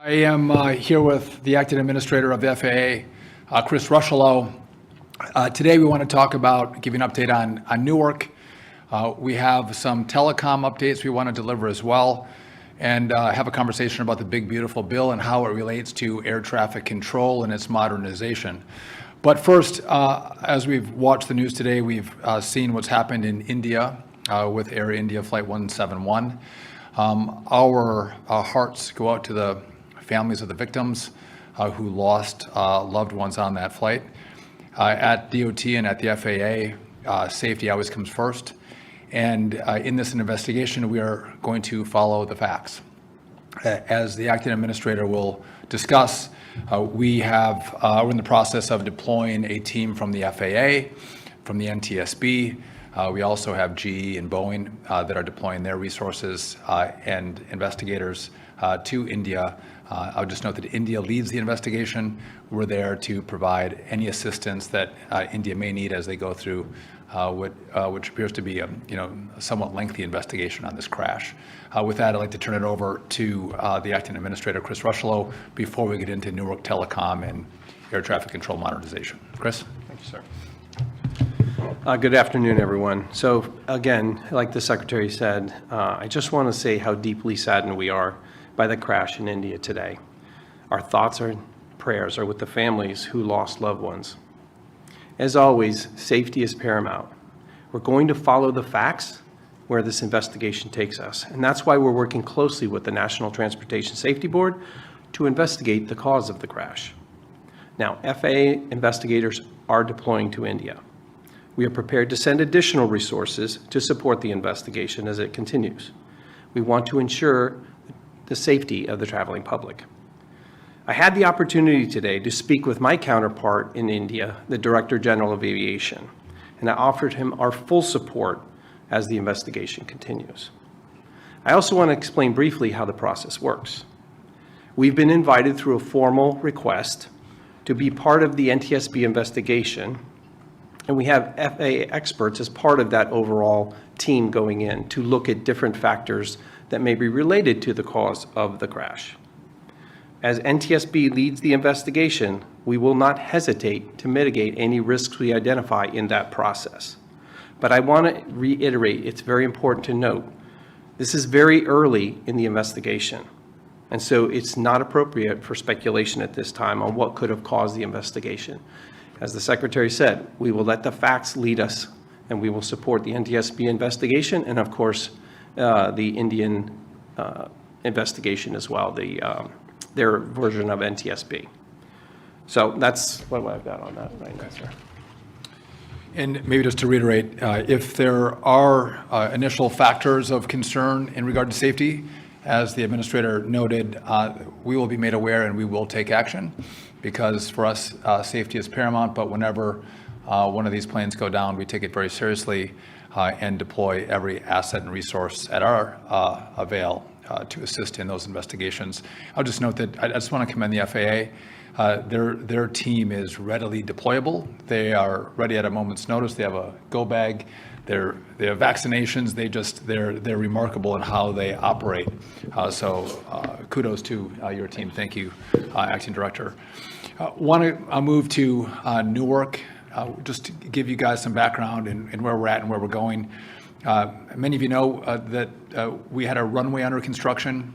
I am here with the acting administrator of the FAA, Chris Rushlow. Today we want to talk about, give you an update on Newark. We have some telecom updates we want to deliver as well, and have a conversation about the big beautiful bill and how it relates to air traffic control and its modernization. But first, as we've watched the news today, we've seen what's happened in India with Air India Flight 171. Our hearts go out to the families of the victims who lost loved ones on that flight. At DOT and at the FAA, safety always comes first. And in this investigation, we are going to follow the facts. As the acting administrator will discuss, we're in the process of deploying a team from the FAA, from the NTSB. We also have GE and Boeing that are deploying their resources and investigators to India. I would just note that India leads the investigation. We're there to provide any assistance that India may need as they go through which appears to be a somewhat lengthy investigation on this crash. With that, I'd like to turn it over to the acting administrator, Chris Rushlow, before we get into Newark telecom and air traffic control modernization. Chris? Thank you, sir. Good afternoon, everyone. So again, like the Secretary said, I just want to say how deeply saddened we are by the crash in India today. Our thoughts and prayers are with the families who lost loved ones. As always, safety is paramount. We're going to follow the facts where this investigation takes us, and that's why we're working closely with the National Transportation Safety Board to investigate the cause of the crash. Now, FAA investigators are deploying to India. We are prepared to send additional resources to support the investigation as it continues. We want to ensure the safety of the traveling public. I had the opportunity today to speak with my counterpart in India, the Director General of Aviation, and I offered him our full support as the investigation continues. I also want to explain briefly how the process works. We've been invited through a formal request to be part of the NTSB investigation, and we have FAA experts as part of that overall team going in to look at different factors that may be related to the cause of the crash. As NTSB leads the investigation, we will not hesitate to mitigate any risks we identify in that process. But I want to reiterate, it's very important to note, this is very early in the investigation, and so it's not appropriate for speculation at this time on what could have caused the investigation. As the Secretary said, we will let the facts lead us, and we will support the NTSB investigation and, of course, the Indian investigation as well, their version of NTSB. So that's what I've got on that right now, sir. And maybe just to reiterate, if there are initial factors of concern in regard to safety, as the administrator noted, we will be made aware and we will take action, because for us, safety is paramount. But whenever one of these planes go down, we take it very seriously and deploy every asset and resource at our avail to assist in those investigations. I'll just note that I just want to commend the FAA. Their team is readily deployable. They are ready at a moment's notice. They have a go bag. They have vaccinations. They're remarkable in how they operate. So kudos to your team. Thank you, Acting Director. Want to move to Newark, just to give you guys some background in where we're at and where we're going. Many of you know that we had a runway under construction.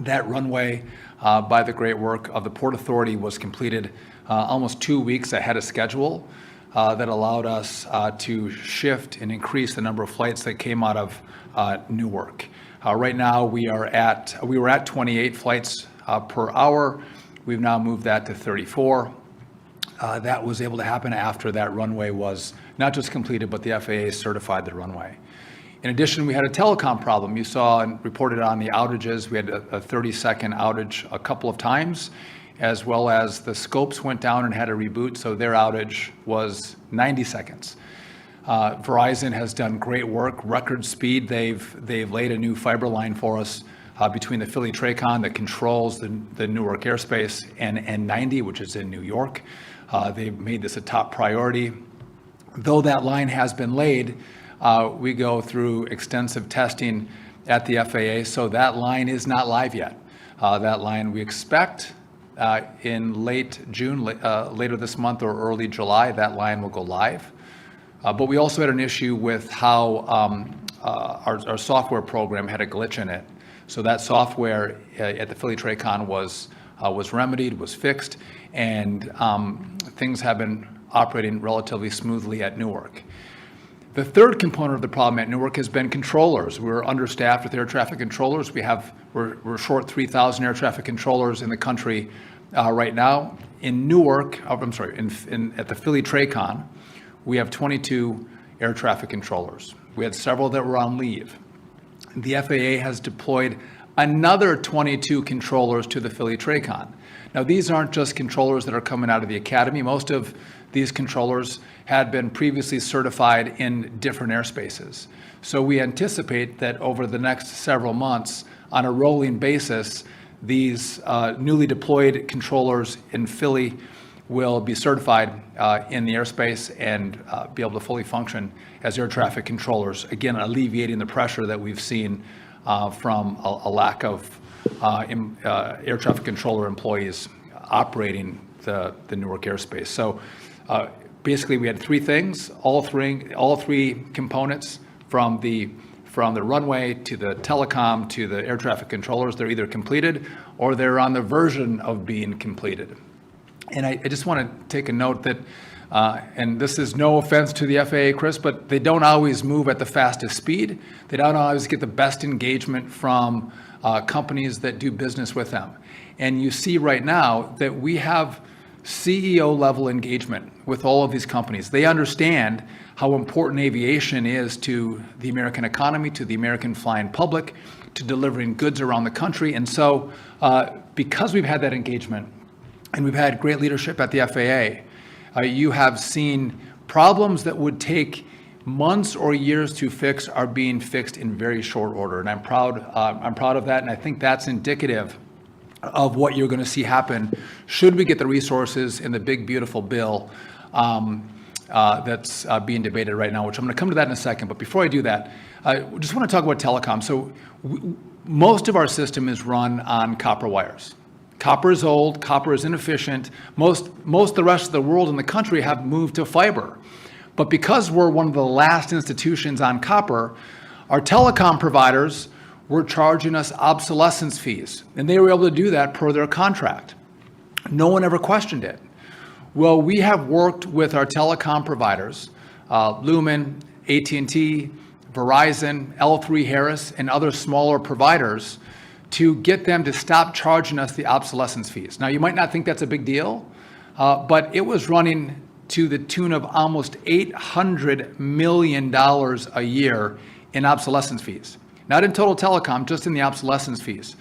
That runway, by the great work of the Port Authority, was completed almost 2 weeks ahead of schedule. That allowed us to shift and increase the number of flights that came out of Newark. Right now, we were at 28 flights per hour. We've now moved that to 34. That was able to happen after that runway was not just completed, but the FAA certified the runway. In addition, we had a telecom problem. You saw and reported on the outages. We had a 30-second outage a couple of times, as well as the scopes went down and had a reboot, so their outage was 90 seconds. Verizon has done great work, record speed. They've laid a new fiber line for us between the Philly Tracon that controls the Newark airspace and N90, which is in New York. They've made this a top priority. Though that line has been laid, we go through extensive testing at the FAA, so that line is not live yet. that line. We expect in late June, later this month or early July, that line will go live. But we also had an issue with how our software program had a glitch in it. So that software at the Philly TRACON was remedied, was fixed, and things have been operating relatively smoothly at Newark. The third component of the problem at Newark has been controllers. We're understaffed with air traffic controllers. We're short 3,000 air traffic controllers in the country right now. In Newark, at the Philly TRACON, we have 22 air traffic controllers. We had several that were on leave. The FAA has deployed another 22 controllers to the Philly TRACON. Now, these aren't just controllers that are coming out of the academy. Most of these controllers had been previously certified in different airspaces. So we anticipate that over the next several months, on a rolling basis, these newly deployed controllers in Philly will be certified in the airspace and be able to fully function as air traffic controllers, again, alleviating the pressure that we've seen from a lack of air traffic controller employees operating the Newark airspace. So basically, we had three things, all three components from the runway to the telecom to the air traffic controllers. They're either completed or they're on the version of being completed. And I just want to take a note that, and this is no offense to the FAA, Chris, but they don't always move at the fastest speed. They don't always get the best engagement from companies that do business with them. And you see right now that we have CEO level engagement with all of these companies. They understand how important aviation is to the American economy, to the American flying public, to delivering goods around the country. And so because we've had that engagement and we've had great leadership at the FAA, you have seen problems that would take months or years to fix are being fixed in very short order. And I'm proud of that. And I think that's indicative of what you're going to see happen should we get the resources in the big, beautiful bill that's being debated right now, which I'm going to come to that in a second. But before I do that, I just want to talk about telecom. So most of our system is run on copper wires. Copper is old, copper is inefficient. Most of the rest of the world and the country have moved to fiber. But because we're one of the last institutions on copper, our telecom providers were charging us obsolescence fees, and they were able to do that per their contract. No one ever questioned it. Well, we have worked with our telecom providers, Lumen, AT&T, Verizon, L3 Harris, and other smaller providers to get them to stop charging us the obsolescence fees. Now, you might not think that's a big deal, but it was running to the tune of almost $800 million a year in obsolescence fees. Not in total telecom, just in the obsolescence fees.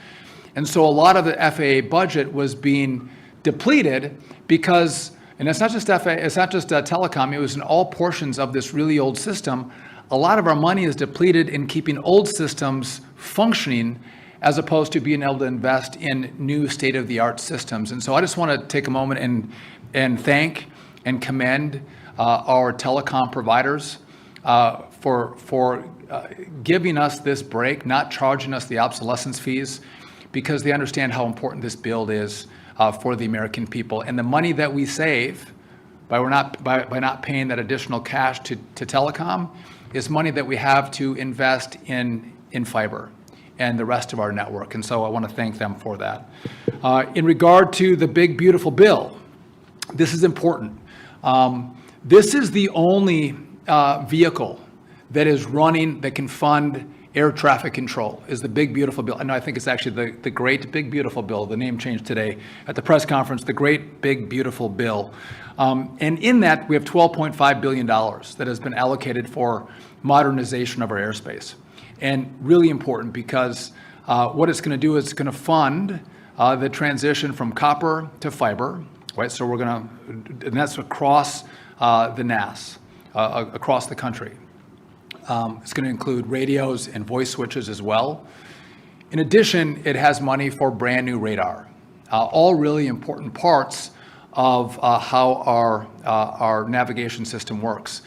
And so a lot of the FAA budget was being depleted because, and it's not just FAA, it's not just telecom, it was in all portions of this really old system. A lot of our money is depleted in keeping old systems functioning as opposed to being able to invest in new state-of-the-art systems. And so I just want to take a moment and thank and commend our telecom providers for giving us this break, not charging us the obsolescence fees, because they understand how important this build is for the American people. And the money that we save by not paying that additional cash to telecom is money that we have to invest in fiber and the rest of our network. And so I want to thank them for that. In regard to the big, beautiful bill, this is important. This is the only vehicle that is running that can fund air traffic control, is the big, beautiful bill. And I think it's actually the great, big, beautiful bill. The name changed today at the press conference, the great, big, beautiful bill. And in that, we have $12.5 billion that has been allocated for modernization of our airspace. And really important because what it's going to do is it's going to fund the transition from copper to fiber, right? So we're going to, and that's across the NAS, across the country. It's going to include radios and voice switches as well. In addition, it has money for brand new radar, all really important parts of how our navigation system works.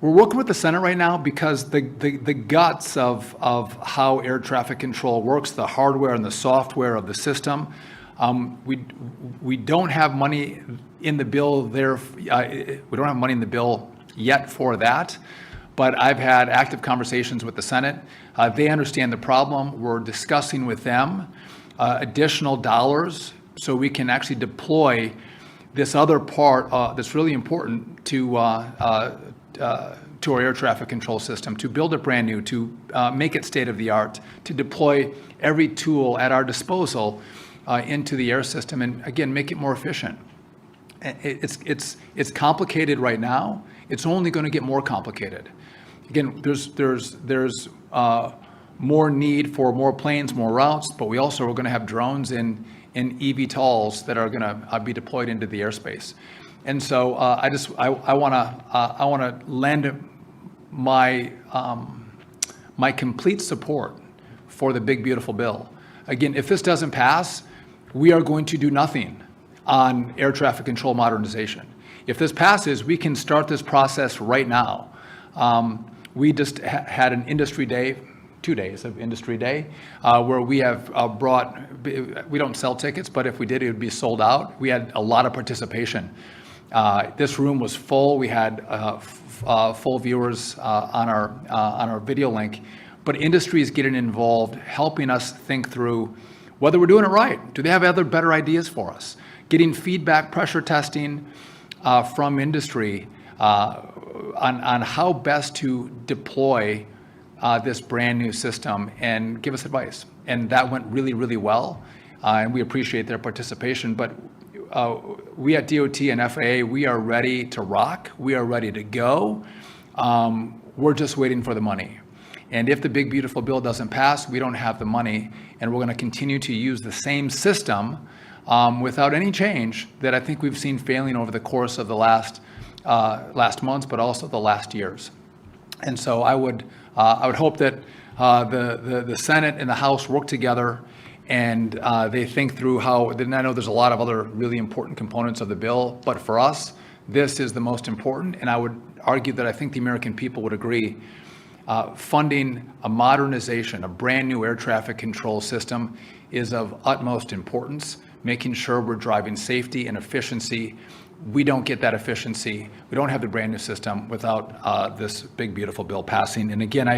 We're working with the Senate right now because the guts of how air traffic control works, the hardware and the software of the system, we don't have money in the bill there. We don't have money in the bill yet for that, but I've had active conversations with the Senate. They understand the problem. We're discussing with them additional dollars so we can actually deploy this other part that's really important to our air traffic control system, to build it brand new, to make it state of the art, to deploy every tool at our disposal into the air system, and again, make it more efficient. It's complicated right now. It's only going to get more complicated. Again, there's more need for more planes, more routes, but we also are going to have drones and eVTOLs that are going to be deployed into the airspace. And so I want to lend my complete support for the big beautiful bill. Again, if this doesn't pass, we are going to do nothing on air traffic control modernization. If this passes, we can start this process right now. We just had an industry day, 2 days of industry day, where we have we don't sell tickets, but if we did, it would be sold out. We had a lot of participation. This room was full. We had full viewers on our video link, but industry is getting involved, helping us think through whether we're doing it right. Do they have other better ideas for us? Getting feedback, pressure testing from industry on how best to deploy this brand new system and give us advice. And that went really, really well. And we appreciate their participation. But we at DOT and FAA, we are ready to rock. We are ready to go. We're just waiting for the money. And if the big, beautiful bill doesn't pass, we don't have the money. And we're going to continue to use the same system without any change that I think we've seen failing over the course of the last months, but also the last years. And so I would hope that the Senate and the House work together and they think through how, and I know there's a lot of other really important components of the bill, but for us, this is the most important. And I would argue that I think the American people would agree. Funding a modernization, a brand new air traffic control system is of utmost importance, making sure we're driving safety and efficiency. We don't get that efficiency. We don't have the brand new system without this big, beautiful bill passing. And again,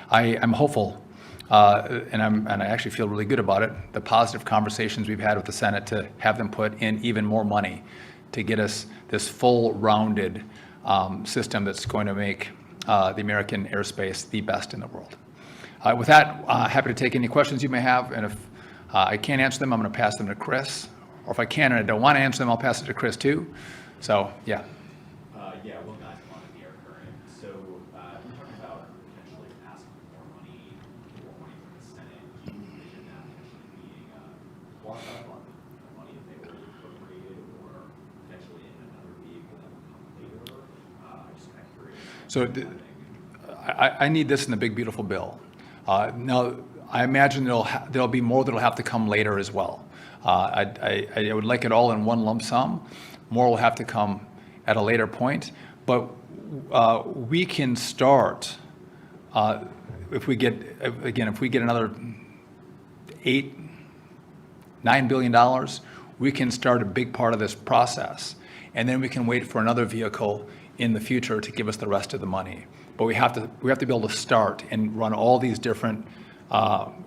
I'm hopeful, and I actually feel really good about it, the positive conversations we've had with the Senate to have them put in even more money to get us this full rounded system that's going to make the American airspace the best in the world. With that, happy to take any questions you may have, and if I can't answer them, I'm going to pass them to Chris. Or if I can and I don't want to answer them, I'll pass it to Chris too. So, yeah. Yeah, Will Guys on the air current. So, we're talking about potentially asking for more money from the Senate. Do you envision that potentially being washed up on the money if they were appropriated, or potentially in another vehicle that would come later? I'm just kind of curious. So, I need this in the big, beautiful bill. Now, I imagine there'll be more that'll have to come later as well. I would like it all in one lump sum. More will have to come at a later point, but we can start if we get another $9 billion, we can start a big part of this process, and then we can wait for another vehicle in the future to give us the rest of the money. But we have to be able to start and run all these different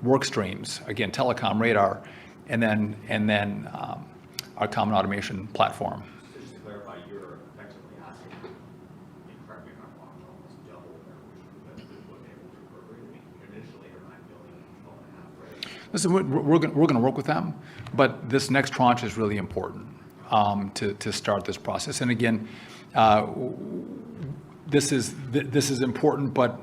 work streams. Again, telecom, radar, and then our common automation platform. So just to clarify, you're effectively asking, and correct me if I'm wrong, almost double what they were appropriated. I mean, initially they're $9 billion, 12.5, right? Listen, we're going to work with them, but this next tranche is really important to start this process. And again, this is important, but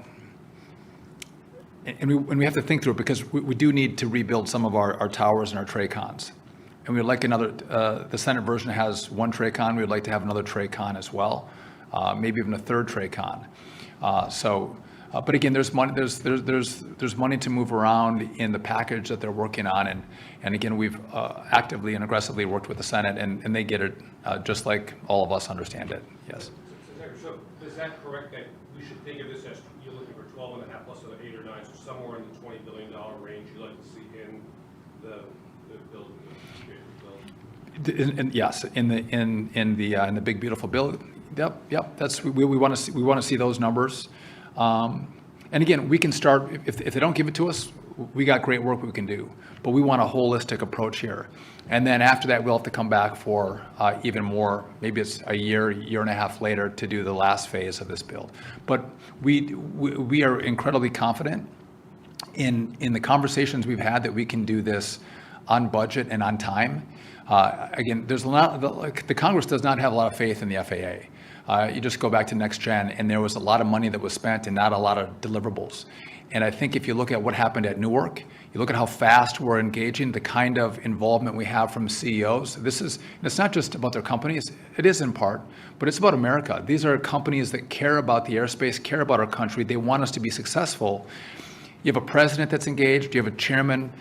we have to think through it because we do need to rebuild some of our towers and our TRACONs. And we'd like another, the Senate version has one TRACON. We would like to have another TRACON as well, maybe even a third TRACON. But again, there's money. There's money to move around in the package that they're working on, and again, we've actively and aggressively worked with the Senate, and they get it just like all of us understand it. Yes. So is that correct that we should think of this as you're looking for 12 and a half plus another 8 or 9, so somewhere in the $20 billion range you'd like to see in the bill, Yes, in the big beautiful bill. Yep. That's we want to see those numbers. And again, we can start if they don't give it to us. We got great work we can do, but we want a holistic approach here. And then after that, we'll have to come back for even more. Maybe it's a year and a half later to do the last phase of this build. But we are incredibly confident in the conversations we've had that we can do this on budget and on time. Again, there's a lot. The Congress does not have a lot of faith in the FAA. You just go back to Next Gen, and there was a lot of money that was spent and not a lot of deliverables. And I think if you look at what happened at Newark, you look at how fast we're engaging, the kind of involvement we have from CEOs. It's not just about their companies. It is in part, but it's about America. These are companies that care about the airspace, care about our country. They want us to be successful. You have a president that's engaged. You have a chairman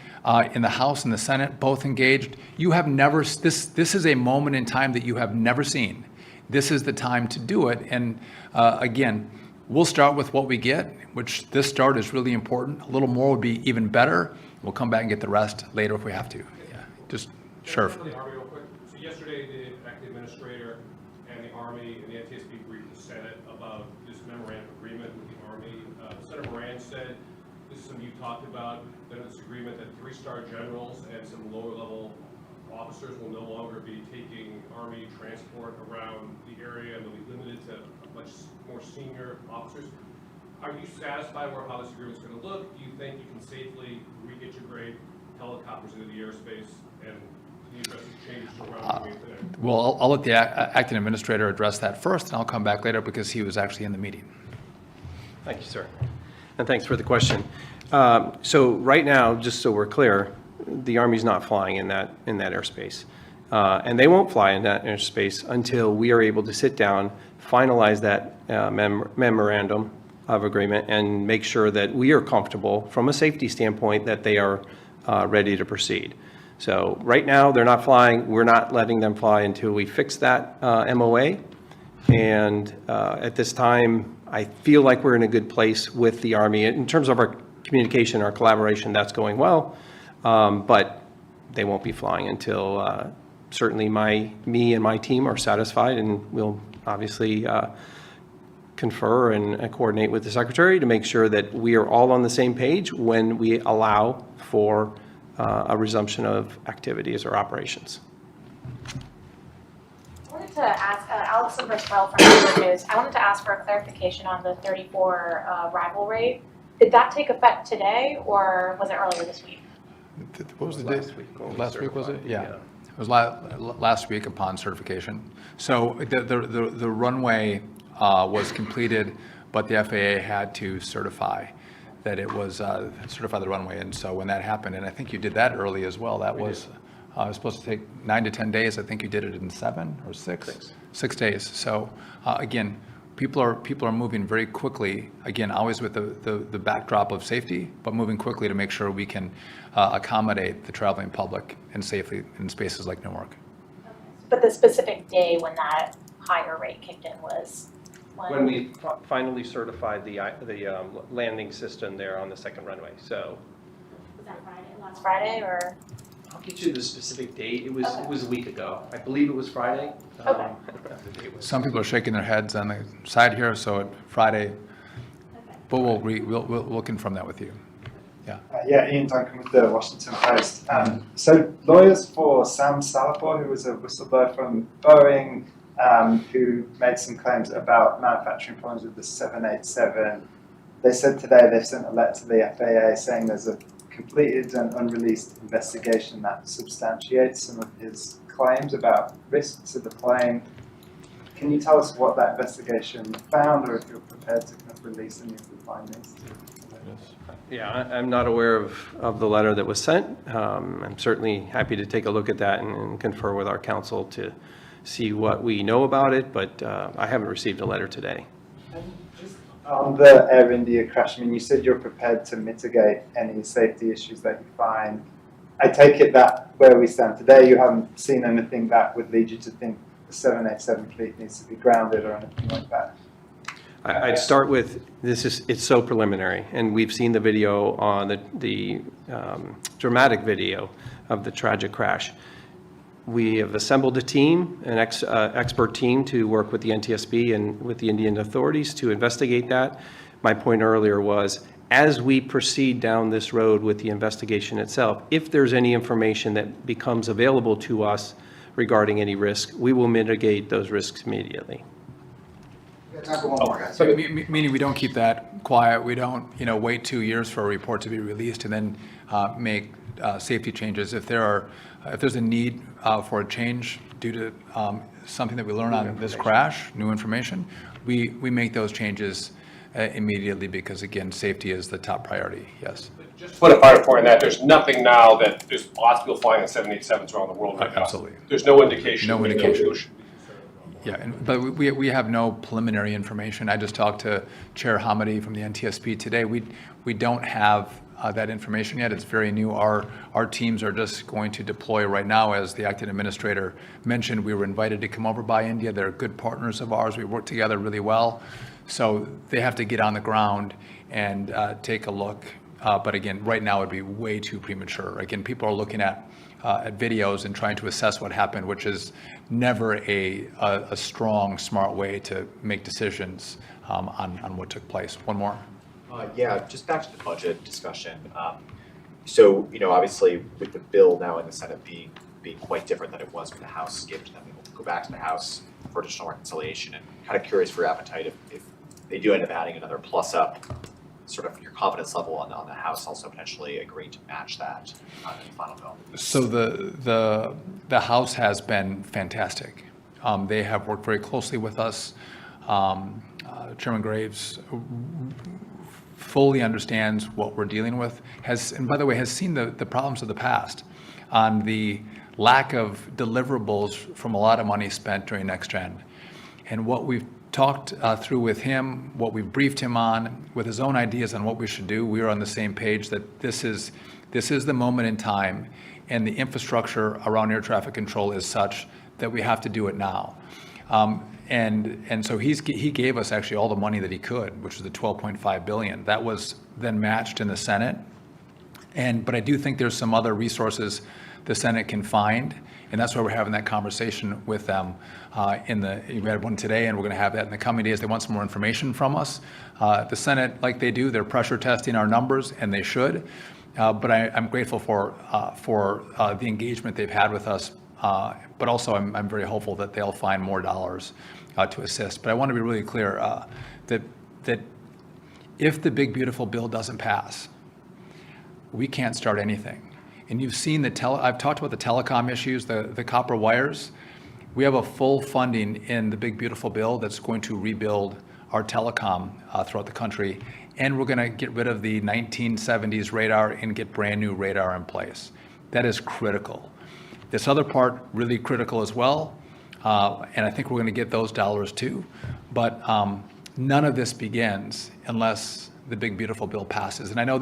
in the House and the Senate, both engaged. You have never. This is a moment in time that you have never seen. This is the time to do it. And again, we'll start with what we get, which this start is really important. A little more would be even better. We'll come back and get the rest later if we have to. Yeah, just sure. For the Army real quick. So yesterday, the acting administrator and the Army and the NTSB briefed the Senate about this memorandum agreement with the Army. Senator Moran said, this is something you talked about, that this agreement that 3-star generals and some lower-level officers will no longer be taking Army transport around the area, and they'll be limited to much more senior officers. Are you satisfied with how this agreement is going to look? Do you think you can safely re-integrate helicopters into the airspace, and can you address these changes around the today? Well, I'll let the acting administrator address that first, and I'll come back later because he was actually in the meeting. Thank you, sir. And thanks for the question. So right now, just so we're clear, the Army's not flying in that airspace. And they won't fly in that airspace until we are able to sit down, finalize that memorandum of agreement, and make sure that we are comfortable from a safety standpoint that they are ready to proceed. So right now, they're not flying. We're not letting them fly until we fix that MOA. And at this time, I feel like we're in a good place with the Army. In terms of our communication, our collaboration, that's going well. But they won't be flying until certainly me and my team are satisfied, and we'll obviously confer and coordinate with the Secretary to make sure that we are all on the same page when we allow for a resumption of activities or operations. I wanted to ask, Allison Bristol from Bloomberg News, I wanted to ask for a clarification on the 34 arrival rate. Did that take effect today, or was it earlier this week? What was the Last date? week. Last week, was it? Yeah. It was last week upon certification. So the runway was completed, but the FAA had to certify that it was certify the runway. And so when that happened, and I think you did that early as well. That was supposed to take 9 to 10 days. I think you did it in 7 or 6. 6 days. So again, people are moving very quickly. Again, always with the backdrop of safety, but moving quickly to make sure we can accommodate the traveling public and safely in spaces like Newark. But the specific day when that higher rate kicked in was When we finally certified the landing system there on the second runway. So was that Friday? Last Friday, or? I'll get you the specific date. It was a week ago. I believe it was Friday. Okay. The date was. Some people are shaking their heads on the side here, so Friday, Okay. but we'll confirm that with you. Yeah, Ian Duncan with the Washington Post. So lawyers for Sam Salapur, who was a whistleblower from Boeing, who made some claims about manufacturing problems with the 787, they said today they've sent a letter to the FAA saying there's a completed and unreleased investigation that substantiates some of his claims about risk to the plane. Can you tell us what that investigation found, or if you're prepared to kind of release any of the findings? Yeah, I'm not aware of the letter that was sent. I'm certainly happy to take a look at that and confer with our counsel to see what we know about it, but I haven't received a letter today. And just on the Air India crash, I mean, you said you're prepared to mitigate any safety issues that you find. I take it that where we stand today, you haven't seen anything that would lead you to think the 787 fleet needs to be grounded or anything like that? I'd start with, it's so preliminary, and we've seen the video on the dramatic video of the tragic crash. We have assembled a team, an expert team to work with the NTSB and with the Indian authorities to investigate that. My point earlier was, as we proceed down this road with the investigation itself, if there's any information that becomes available to us regarding any risk, we will mitigate those risks immediately. Time for one more, guys. But meaning we don't keep that quiet, we don't, wait 2 years for a report to be released and then make safety changes. If there's a need for a change due to something that we learn on this crash, new information, we make those changes immediately because, again, safety is the top priority, yes. Just to put a finer point on that, there's nothing now that there's lots of people flying in 787s around the world right now. Absolutely. There's no indication. No that indication. people should be concerned about. Yeah, but we have no preliminary information. I just talked to Chair Hamady from the NTSB today. We don't have that information yet. It's very new. Our teams are just going to deploy right now. As the acting administrator mentioned, we were invited to come over by India. They're good partners of ours. We work together really well. So they have to get on the ground and take a look. But again, right now it'd be way too premature. Again, people are looking at videos and trying to assess what happened, which is never a strong, smart way to make decisions on what took place. One more. Yeah, just back to the budget discussion. So, obviously with the bill now in the Senate being quite different than it was when the House skipped, then we'll go back to the House for additional reconciliation, and kind of curious for your appetite if they do end up adding another plus up, sort of your confidence level on the House also potentially agreeing to match that in the final bill. So the House has been fantastic. They have worked very closely with us. Chairman Graves fully understands what we're dealing with, and by the way, has seen the problems of the past on the lack of deliverables from a lot of money spent during Next Gen. And what we've talked through with him, what we've briefed him on, with his own ideas on what we should do, we are on the same page that this is the moment in time, and the infrastructure around air traffic control is such that we have to do it now. And so he gave us actually all the money that he could, which was the $12.5 billion. That was then matched in the Senate. But I do think there's some other resources the Senate can find, and that's why we're having that conversation with them. We had one today, and we're going to have that in the coming days. They want some more information from us. The Senate, like they do, they're pressure testing our numbers, and they should. But I'm grateful for the engagement they've had with us. But also, I'm very hopeful that they'll find more dollars to assist. But I want to be really clear that if the big beautiful bill doesn't pass, we can't start anything. And you've seen I've talked about the telecom issues, the copper wires. We have a full funding in the big beautiful bill that's going to rebuild our telecom throughout the country. And we're going to get rid of the 1970s radar and get brand new radar in place. That is critical. This other part, really critical as well. And I think we're going to get those dollars too. But none of this begins unless the big beautiful bill passes. And I know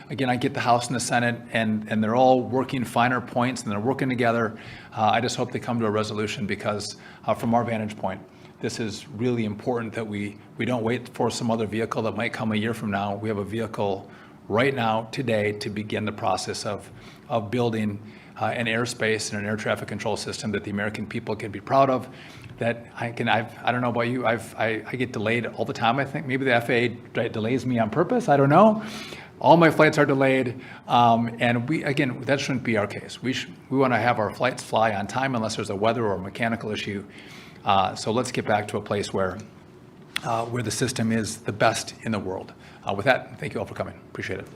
I get the House and the Senate, and they're all working finer points, and they're working together. I just hope they come to a resolution because from our vantage point, this is really important that we don't wait for some other vehicle that might come a year from now. We have a vehicle right now, today, to begin the process of building an airspace and an air traffic control system that the American people can be proud of. That I don't know about you, I get delayed all the time, I think. Maybe the FAA delays me on purpose, I don't know. All my flights are delayed, and that shouldn't be our case. We want to have our flights fly on time unless there's a weather or a mechanical issue. So let's get back to a place where the system is the best in the world. With that, thank you all for coming. Appreciate it.